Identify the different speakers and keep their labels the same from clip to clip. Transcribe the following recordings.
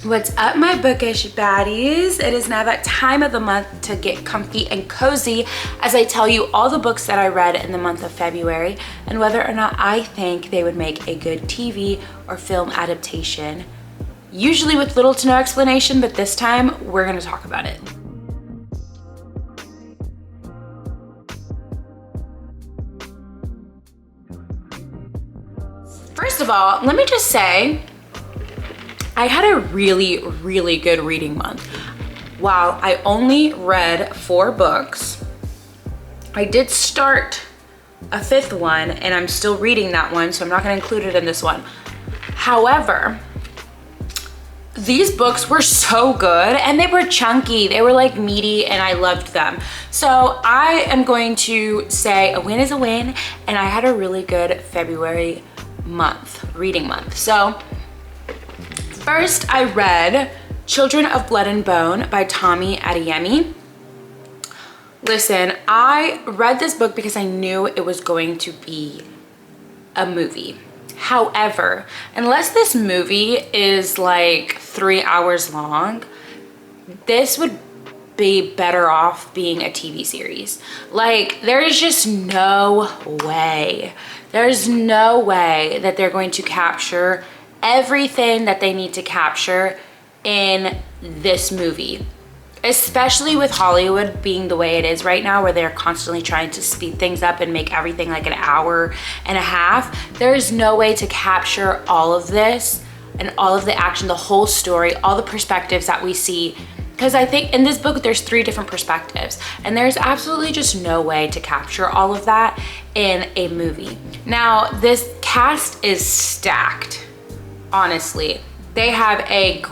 Speaker 1: What's up, my bookish baddies? It is now that time of the month to get comfy and cozy as I tell you all the books that I read in the month of February and whether or not I think they would make a good TV or film adaptation. Usually with little to no explanation, but this time we're gonna talk about it. First of all, let me just say, I had a really good reading month. While I only read 4 books, I did start a 5th one and I'm still reading that one, so I'm not gonna include it in this one. However, these books were so good and they were chunky, they were like meaty, and I loved them. So I am going to say a win is a win, and I had a really good February reading month. So first, I read Children of Blood and Bone by Tomi Adeyemi. Listen, I read this book because I knew it was going to be a movie. However, unless this movie is like 3 hours long, this would be better off being a TV series. Like, there is just no way. There's no way that they're going to capture everything that they need to capture in this movie, especially with Hollywood being the way it is right now, where they're constantly trying to speed things up and make everything like an hour and a half. There is no way to capture all of this and all of the action, the whole story, all the perspectives that we see. Because I think in this book, there's 3 different perspectives, and there's absolutely just no way to capture all of that in a movie. Now, this cast is stacked. Honestly, they have a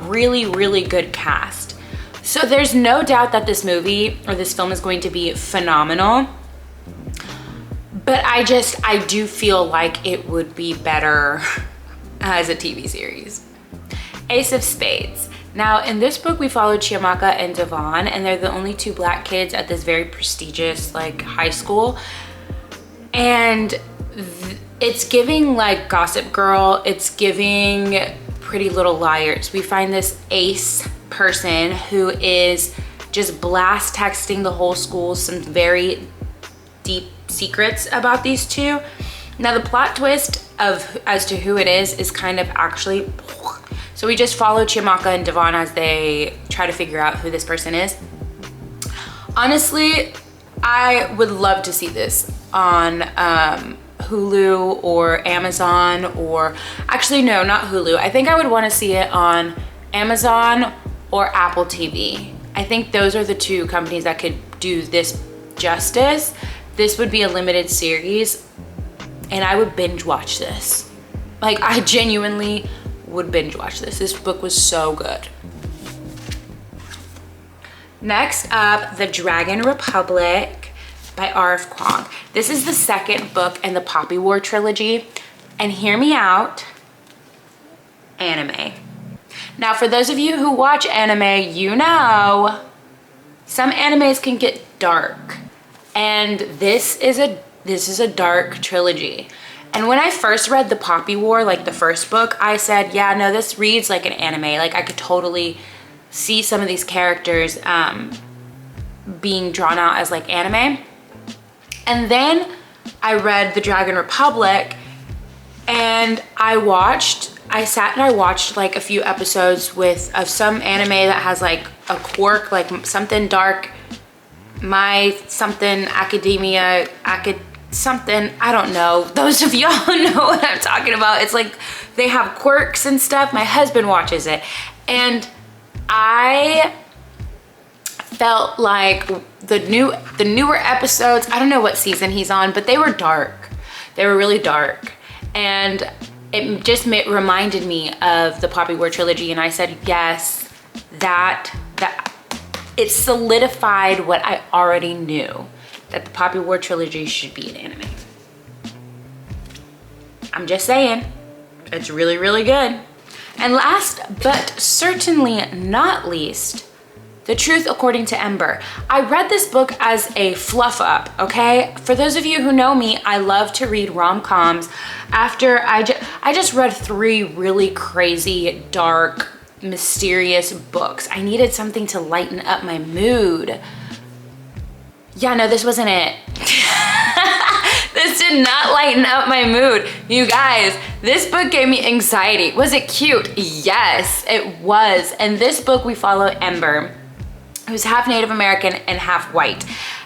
Speaker 1: really good cast. So there's no doubt that this movie or this film is going to be phenomenal. But I do feel like it would be better as a TV series. Ace of Spades. Now, in this book, we follow Chiamaka and Devon, and they're the only 2 Black kids at this very prestigious like high school. And it's giving like Gossip Girl, it's giving Pretty Little Liars. We find this Ace person who is just blast texting the whole school some very deep secrets about these 2. Now, the plot twist as to who it is kind of actually, so we just follow Chiamaka and Devon as they try to figure out who this person is. Honestly, I would love to see this on Hulu or Amazon, or actually no, not Hulu. I think I would want to see it on Amazon or Apple TV. I think those are the 2 companies that could do this justice. This would be a limited series and I would binge watch this. Like, I genuinely would binge watch this. This book was so good. Next up, The Dragon Republic by R.F. Kuang. This is the 2nd book in the Poppy War trilogy. And hear me out, anime. Now, for those of you who watch anime, you know some animes can get dark. And this is a dark trilogy. And when I first read the Poppy War, like the first book, I said, yeah, no, this reads like an anime. Like, I could totally see some of these characters being drawn out as like anime. And then I read The Dragon Republic, and I sat and I watched like a few episodes of some anime that has like a quirk, like something dark, something academia, something, I don't know. Those of y'all know what I'm talking about. It's like they have quirks and stuff. My husband watches it, and I felt like the newer episodes, I don't know what season he's on, but they were dark. They were really dark, and it just reminded me of the Poppy War trilogy, and I said yes, that it solidified what I already knew, that the Poppy War trilogy should be an anime. I'm just saying, it's really good. And last but certainly not least, The Truth According to Ember. I read this book as a fluff up, okay? For those of you who know me, I love to read rom-coms. After I just read 3 really crazy, dark, mysterious books. I needed something to lighten up my mood. Yeah, no, this wasn't it. This did not lighten up my mood. You guys, this book gave me anxiety. Was it cute? Yes, it was. And this book, we follow Ember, who's half Native American and half white.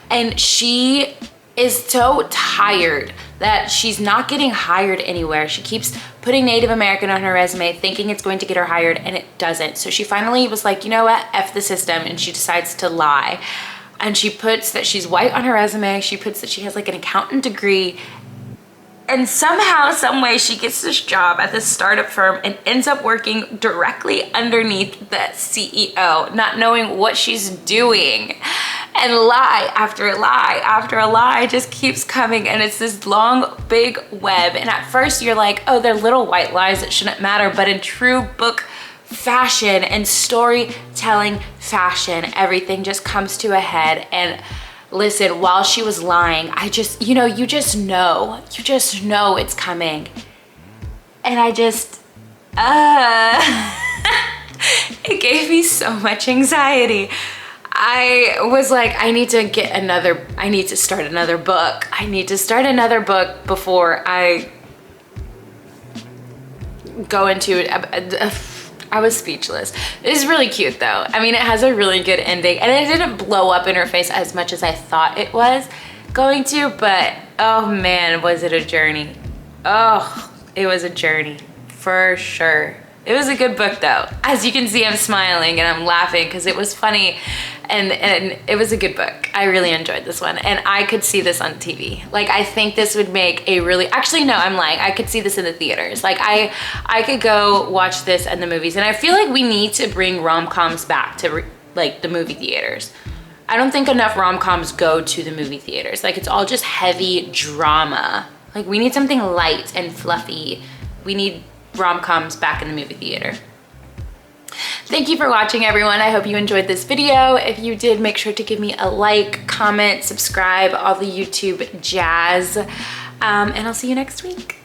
Speaker 1: And she is so tired that she's not getting hired anywhere. She keeps putting Native American on her resume, thinking it's going to get her hired, and it doesn't. So she finally was like, you know what, F the system, and she decides to lie. And she puts that she's white on her resume. She puts that she has like an accountant degree. And somehow, some way, she gets this job at this startup firm and ends up working directly underneath the CEO, not knowing what she's doing. And lie after lie after a lie just keeps coming, and it's this long, big web. And at first you're like, oh, they're little white lies that shouldn't matter. But in true book fashion and storytelling fashion, everything just comes to a head. And listen, while she was lying, I just, you just know it's coming. And I just, it gave me so much anxiety. I was like, I need to start another book. I need to start another book before I go into it. I was speechless. It is really cute though. I mean, it has a really good ending, and it didn't blow up in her face as much as I thought it was going to, but oh man, was it a journey. Oh, it was a journey for sure. It was a good book though. As you can see, I'm smiling and I'm laughing because it was funny, and it was a good book. I really enjoyed this one, and I could see this on TV. Like, I think this would make a really, actually no, I'm lying. I could see this in the theaters. Like, I could go watch this in the movies, and I feel like we need to bring rom-coms back to like the movie theaters. I don't think enough rom-coms go to the movie theaters. Like, it's all just heavy drama. Like, we need something light and fluffy. We need rom-coms back in the movie theater. Thank you for watching, everyone. I hope you enjoyed this video. If you did, make sure to give me a like, comment, subscribe, all the YouTube jazz. And I'll see you next week.